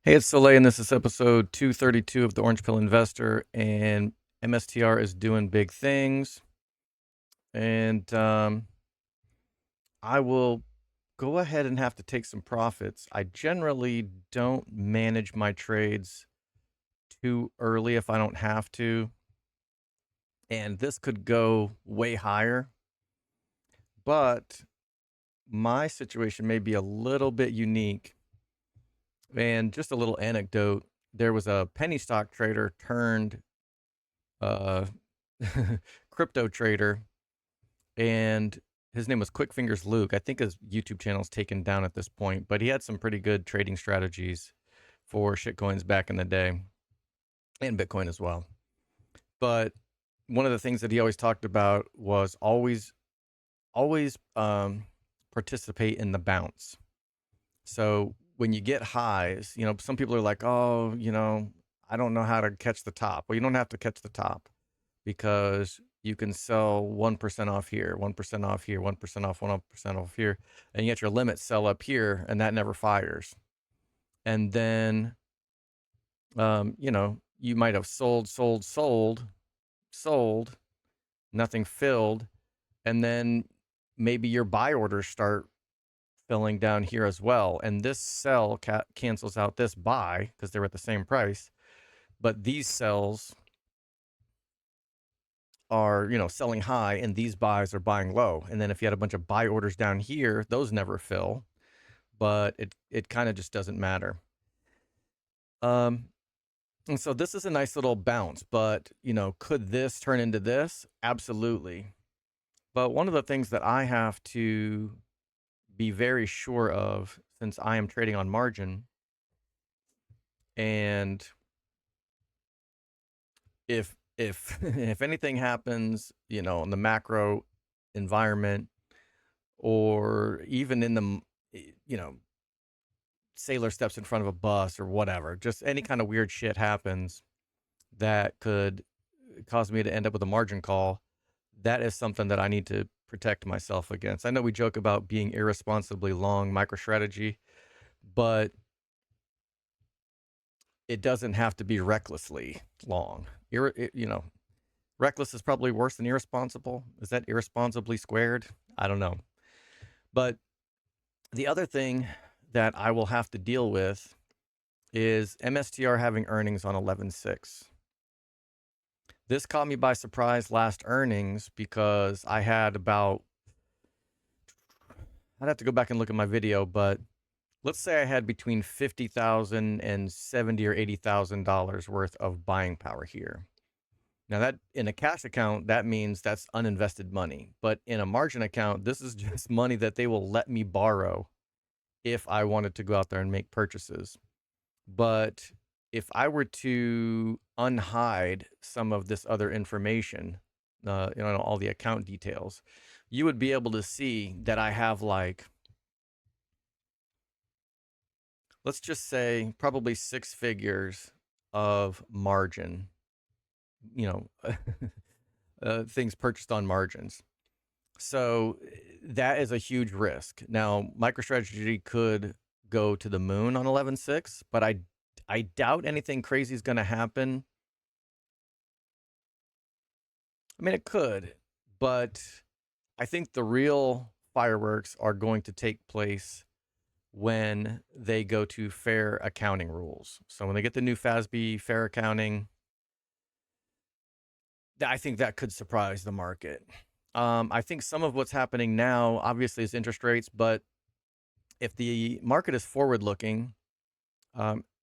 Hey, it's Soleil, and this is episode 232 of the Orange Pill Investor. And MSTR is doing big things. And I will go ahead and have to take some profits. I generally don't manage my trades too early if I don't have to. And this could go way higher. But my situation may be a little bit unique. And just a little anecdote, there was a penny stock trader turned uh, crypto trader, and his name was Quick Fingers Luke. I think his YouTube channel is taken down at this point, but he had some pretty good trading strategies for shitcoins back in the day, and Bitcoin as well. But one of the things that he always talked about was always participate in the bounce. So when you get highs, some people are like, oh, I don't know how to catch the top. Well, you don't have to catch the top, because you can sell 1% off here, 1% off here, 1% off, 1% off here, and yet your limit sell up here, and that never fires. And then, you might have sold, nothing filled, and then maybe your buy orders start filling down here as well. And this sell cancels out this buy because they're at the same price, but these sells are selling high, and these buys are buying low. And then if you had a bunch of buy orders down here, those never fill, but it kind of just doesn't matter. And so this is a nice little bounce, but could this turn into this? Absolutely. But one of the things that I have to be very sure of, since I am trading on margin, and if anything happens, in the macro environment, or even in the, sailor steps in front of a bus or whatever, just any kind of weird shit happens that could cause me to end up with a margin call, that is something that I need to protect myself against. I know we joke about being irresponsibly long MicroStrategy, but it doesn't have to be recklessly long. Reckless is probably worse than irresponsible. Is that irresponsibly squared? I don't know. But the other thing that I will have to deal with is MSTR having earnings on 11/6. This caught me by surprise last earnings, because I had about, I'd have to go back and look at my video, but let's say I had between $50,000 and $70,000 or $80,000 worth of buying power here. Now, that in a cash account, that means that's uninvested money. But in a margin account, this is just money that they will let me borrow if I wanted to go out there and make purchases. But if I were to unhide some of this other information, all the account details, you would be able to see that I have, like, let's just say probably 6 figures of margin, things purchased on margins. So that is a huge risk. Now, MicroStrategy could go to the moon on 11/6, but I doubt anything crazy is going to happen. I mean, it could, but I think the real fireworks are going to take place when they go to fair accounting rules. So when they get the new FASB fair accounting, I think that could surprise the market. I think some of what's happening now, obviously, is interest rates, but if the market is forward looking,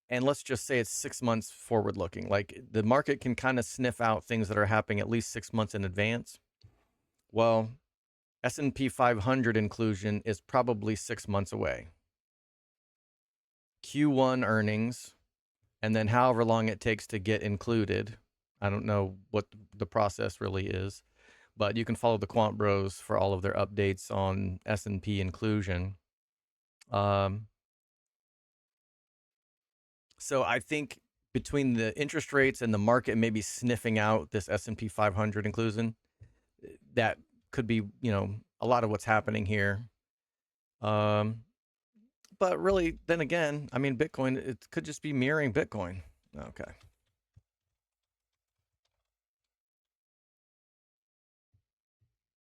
and let's just say it's 6 months forward looking, like the market can kind of sniff out things that are happening at least 6 months in advance. Well, S&P 500 inclusion is probably 6 months away. Q1 earnings, and then however long it takes to get included. I don't know what the process really is, but you can follow the Quant Bros for all of their updates on S&P inclusion. So I think between the interest rates and the market maybe sniffing out this S&P 500 inclusion, that could be, a lot of what's happening here. But but really, then again, I mean, Bitcoin, it could just be mirroring Bitcoin. Okay.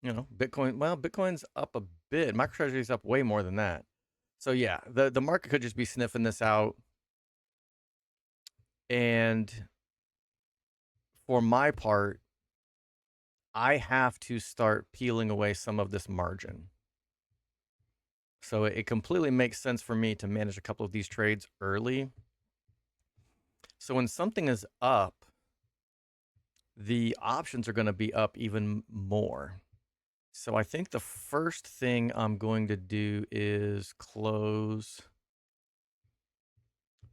You know, Bitcoin, well, Bitcoin's up a bit. MicroStrategy's up way more than that. So yeah, the market could just be sniffing this out. And for my part, I have to start peeling away some of this margin. So it completely makes sense for me to manage a couple of these trades early. So when something is up, the options are going to be up even more. So I think the first thing I'm going to do is close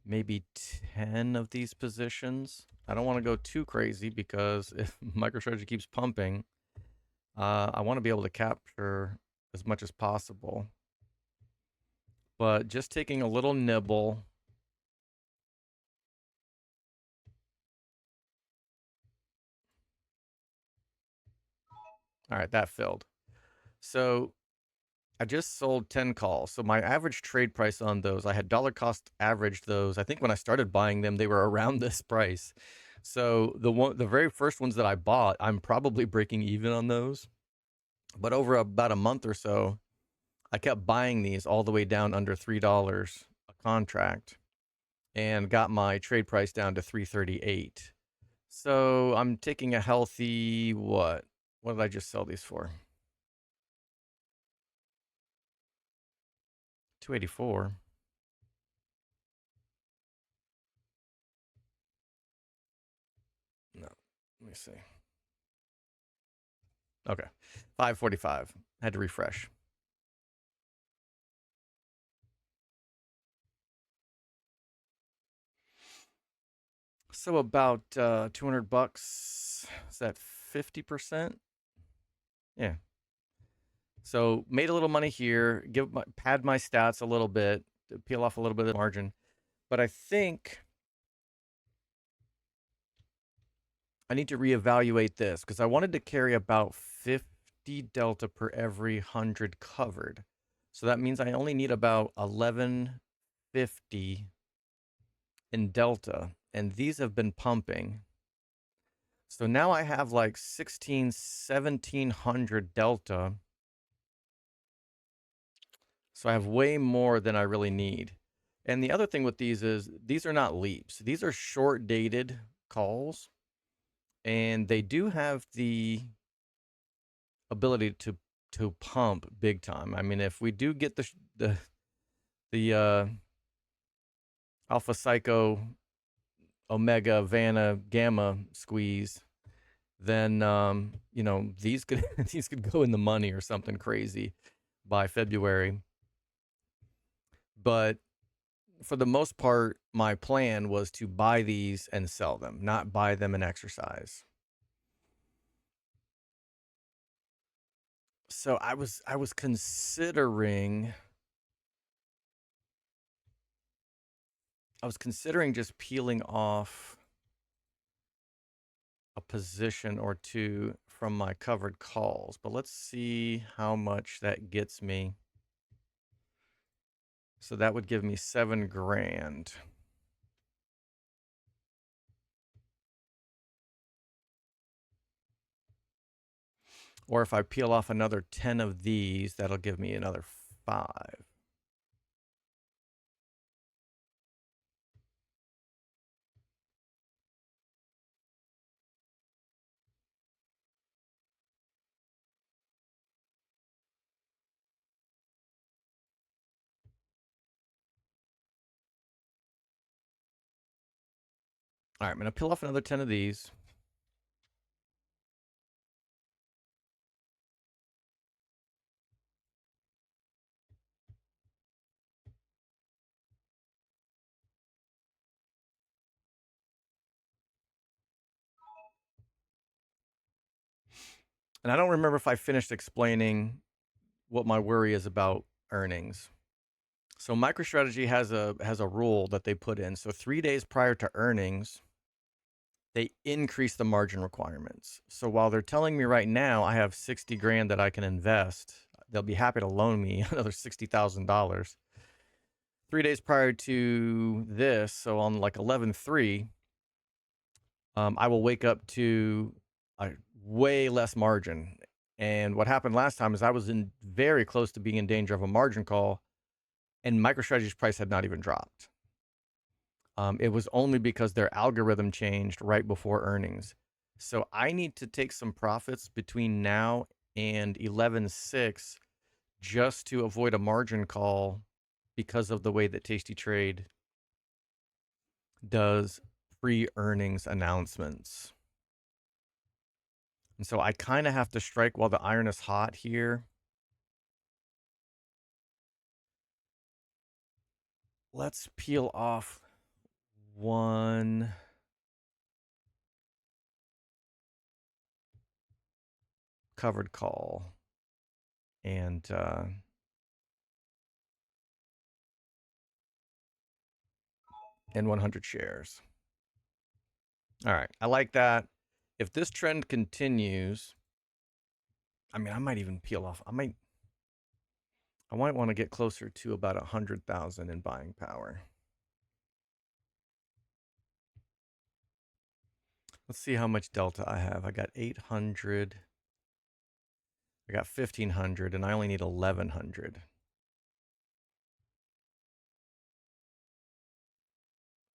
maybe 10 of these positions. I don't want to go too crazy because if MicroStrategy keeps pumping, I want to be able to capture as much as possible. But just taking a little nibble. All right, that filled. So I just sold 10 calls. So my average trade price on those, I had dollar cost averaged those. I think when I started buying them, they were around this price. So the very first ones that I bought, I'm probably breaking even on those. But over about a month or so, I kept buying these all the way down under $3 a contract and got my trade price down to 338. So I'm taking a healthy what? What did I just sell these for? 284. No. Let me see. Okay. 545. Had to refresh. So about 200 bucks. Is that 50%? Yeah. So made a little money here, pad my stats a little bit, peel off a little bit of the margin. But I think I need to reevaluate this because I wanted to carry about 50 delta per every 100 covered. So that means I only need about 1150 in delta, and these have been pumping. So now I have like 1700 delta. So I have way more than I really need. And the other thing with these is these are not leaps. These are short dated calls, and they do have the ability to pump big time. I mean, if we do get the alpha psycho omega vana gamma squeeze, then you know, these could these could go in the money or something crazy by February. But for the most part, my plan was to buy these and sell them, not buy them and exercise. So I was considering just peeling off a position or two from my covered calls, but let's see how much that gets me. So that would give me 7 grand. Or if I peel off another 10 of these, that'll give me another 5. All right, I'm going to peel off another 10 of these. And I don't remember if I finished explaining what my worry is about earnings. So MicroStrategy has a rule that they put in. So 3 days prior to earnings, they increase the margin requirements. So while they're telling me right now I have 60 grand that I can invest, they'll be happy to loan me another $60,000. 3 days prior to this, so on like 11/3, I will wake up to a way less margin. And what happened last time is I was in very close to being in danger of a margin call, and MicroStrategy's price had not even dropped. It was only because their algorithm changed right before earnings. So I need to take some profits between now and 11/6 just to avoid a margin call because of the way that Tasty Trade does pre-earnings announcements. And so I kind of have to strike while the iron is hot here. Let's peel off one covered call and 100 shares. All right, I like that. If this trend continues, I mean, I might even peel off. I might want to get closer to about 100,000 in buying power. Let's see how much delta I have. I got 800. I got 1,500, and I only need 1,100.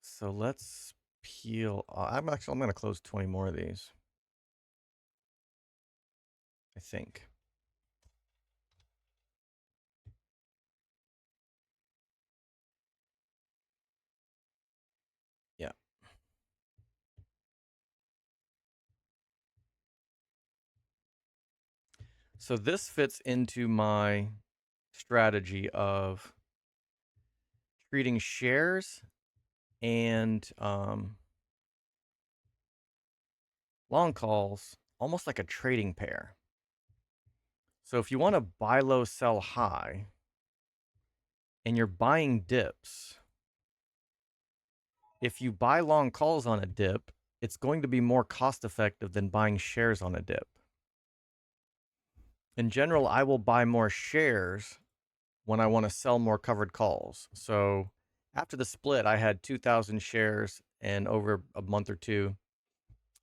So let's peel. I'm going to close 20 more of these, I think. Yeah. So this fits into my strategy of treating shares and long calls almost like a trading pair. So if you want to buy low, sell high, and you're buying dips, if you buy long calls on a dip, it's going to be more cost effective than buying shares on a dip. In general, I will buy more shares when I want to sell more covered calls. So after the split, I had 2,000 shares, and over a month or two,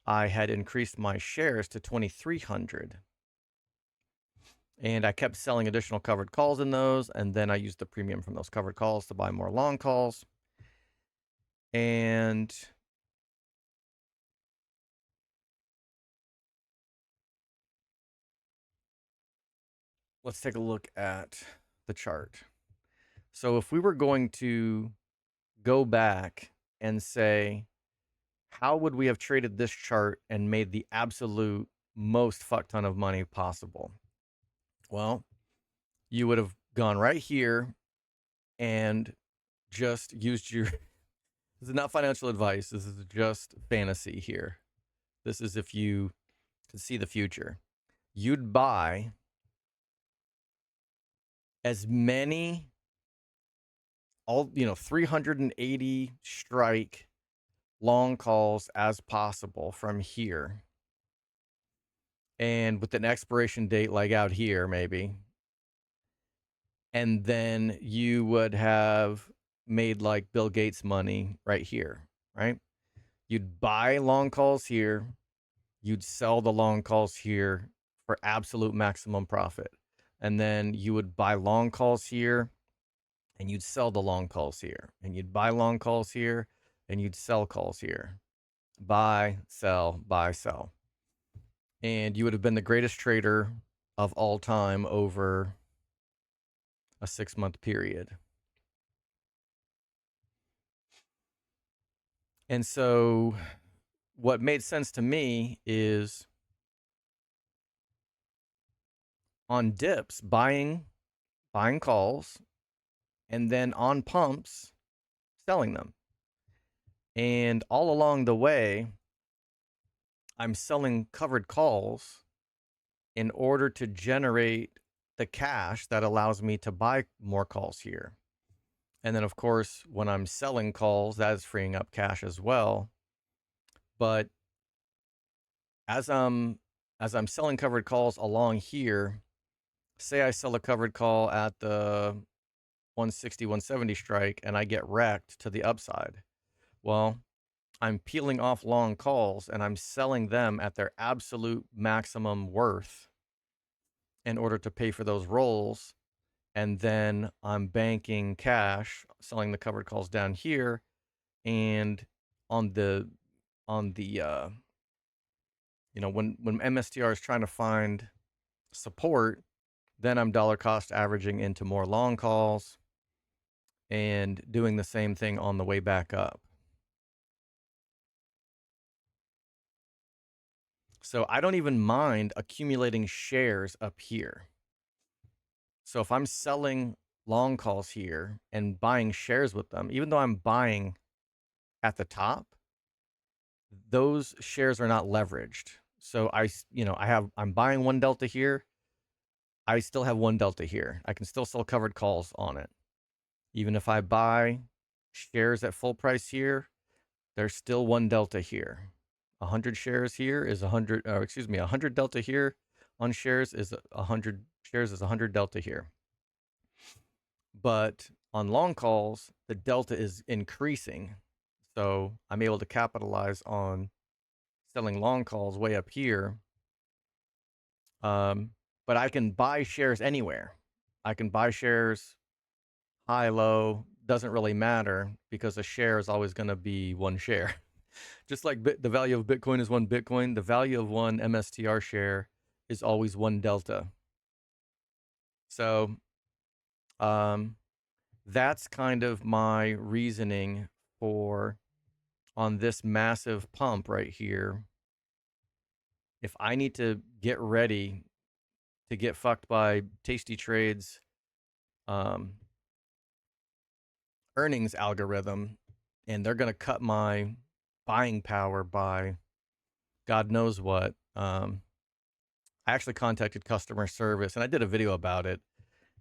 I had increased my shares to 2,300. And I kept selling additional covered calls in those, and then I used the premium from those covered calls to buy more long calls. And let's take a look at the chart. So if we were going to go back and say, how would we have traded this chart and made the absolute most fuck ton of money possible? Well, you would have gone right here and just used your this is not financial advice. This is just fantasy here. This is if you could see the future. You'd buy as many 380 strike long calls as possible from here. And with an expiration date like out here, maybe. And then you would have made like Bill Gates money right here, right? You'd buy long calls here. You'd sell the long calls here for absolute maximum profit. And then you would buy long calls here and you'd sell the long calls here. And you'd buy long calls here and you'd sell calls here. Buy, sell, buy, sell. And you would have been the greatest trader of all time over a 6-month period. And so what made sense to me is on dips, buying calls, and then on pumps, selling them. And all along the way, I'm selling covered calls in order to generate the cash that allows me to buy more calls here. And then, of course, when I'm selling calls, that is freeing up cash as well. But as I'm selling covered calls along here, say I sell a covered call at the 160, 170 strike and I get wrecked to the upside. Well, I'm peeling off long calls and I'm selling them at their absolute maximum worth in order to pay for those rolls. And then I'm banking cash, selling the covered calls down here. And on the when MSTR is trying to find support, then I'm dollar cost averaging into more long calls and doing the same thing on the way back up. So I don't even mind accumulating shares up here. So if I'm selling long calls here and buying shares with them, even though I'm buying at the top, those shares are not leveraged. So I'm buying one delta here. I still have one delta here. I can still sell covered calls on it. Even if I buy shares at full price here, there's still one delta here. 100 shares here is 100, 100 delta here on shares is 100 shares is 100 delta here. But on long calls, the delta is increasing. So I'm able to capitalize on selling long calls way up here. But I can buy shares anywhere. I can buy shares high, low, doesn't really matter because a share is always going to be one share. Just like the value of Bitcoin is one Bitcoin, the value of one MSTR share is always one delta. So that's kind of my reasoning for on this massive pump right here. If I need to get ready to get fucked by Tasty Trade's earnings algorithm, and they're going to cut my buying power by God knows what. I actually contacted customer service and I did a video about it,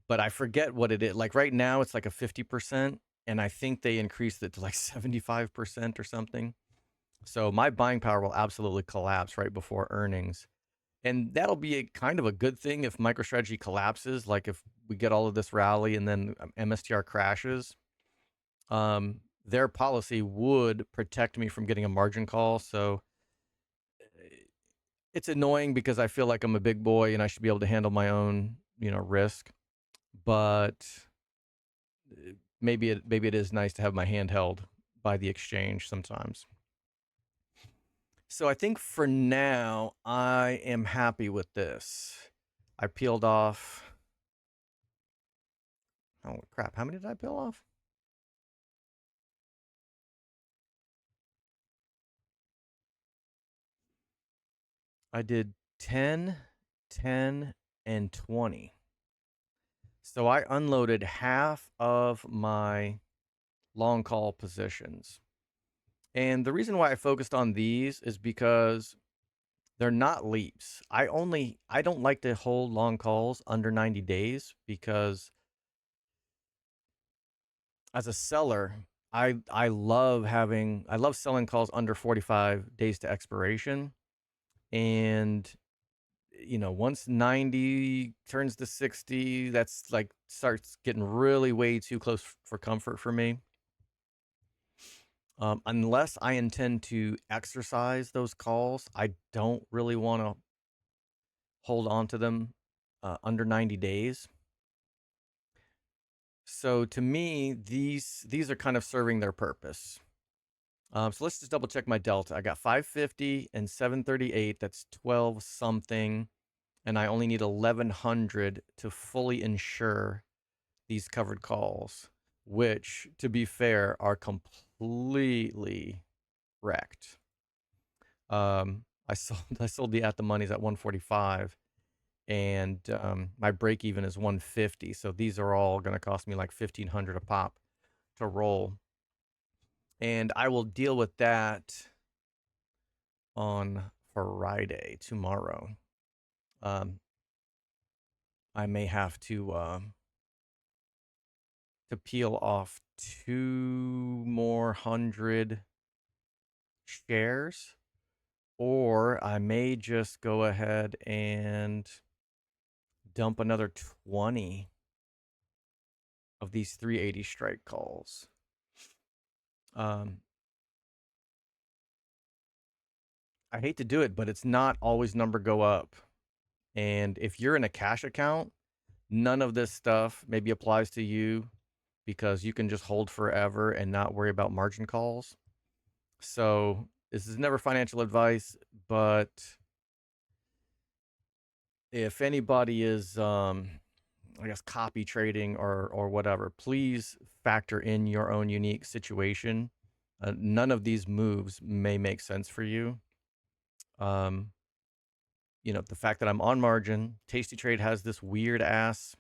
but I forget what it is. Like right now, it's like a 50%, and I think they increased it to like 75% or something. So my buying power will absolutely collapse right before earnings. And that'll be a kind of a good thing if MicroStrategy collapses, like if we get all of this rally and then MSTR crashes. Their policy would protect me from getting a margin call. So it's annoying because I feel like I'm a big boy and I should be able to handle my own, risk. But maybe it is nice to have my hand held by the exchange sometimes. So I think for now I am happy with this. I peeled off. Oh crap! How many did I peel off? I did 10, 10, and 20. So I unloaded half of my long call positions. And the reason why I focused on these is because they're not leaps. I don't like to hold long calls under 90 days because as a seller, I love selling calls under 45 days to expiration. And once 90 turns to 60, that's like starts getting really way too close for comfort for me. Unless I intend to exercise those calls, I don't really want to hold on to them under 90 days. So to me, these are kind of serving their purpose. So let's just double check my delta. I got 550 and 738. That's 12 something. And I only need 1100 to fully insure these covered calls, which, to be fair, are completely wrecked. I sold the at the monies at 145, and my break even is 150. So these are all going to cost me like 1500 a pop to roll, and I will deal with that on Friday tomorrow. I may have to peel off 200 shares, or I may just go ahead and dump another 20 of these 380 strike calls. I hate to do it, but it's not always number go up. And if you're in a cash account, none of this stuff maybe applies to you because you can just hold forever and not worry about margin calls. So this is never financial advice, but if anybody is, I guess, copy trading or whatever, please factor in your own unique situation. None of these moves may make sense for you. The fact that I'm on margin, Tasty Trade has this weird ass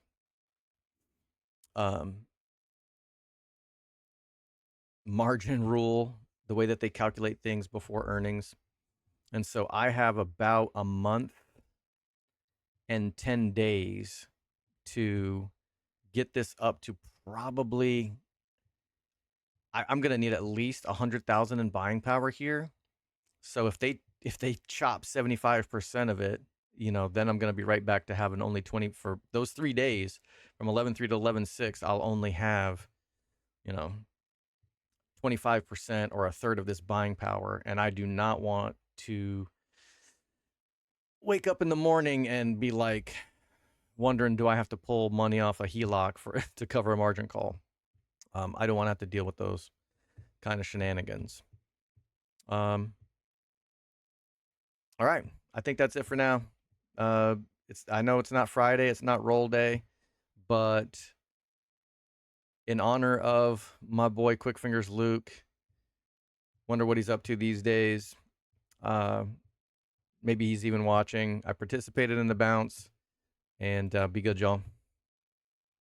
margin rule, the way that they calculate things before earnings. And so I have about a month and 10 days to get this up to probably, I'm going to need at least 100,000 in buying power here. So if they chop 75% of it, then I'm going to be right back to having only 20 for those 3 days from 11.3 to 11.6. I'll only have, 25% or a third of this buying power. And I do not want to wake up in the morning and be like wondering, do I have to pull money off a HELOC to cover a margin call? I don't want to have to deal with those kind of shenanigans. All right. I think that's it for now. I know it's not Friday, it's not roll day, but in honor of my boy Quick Fingers Luke, wonder what he's up to these days. Maybe he's even watching. I participated in the bounce, and be good, y'all.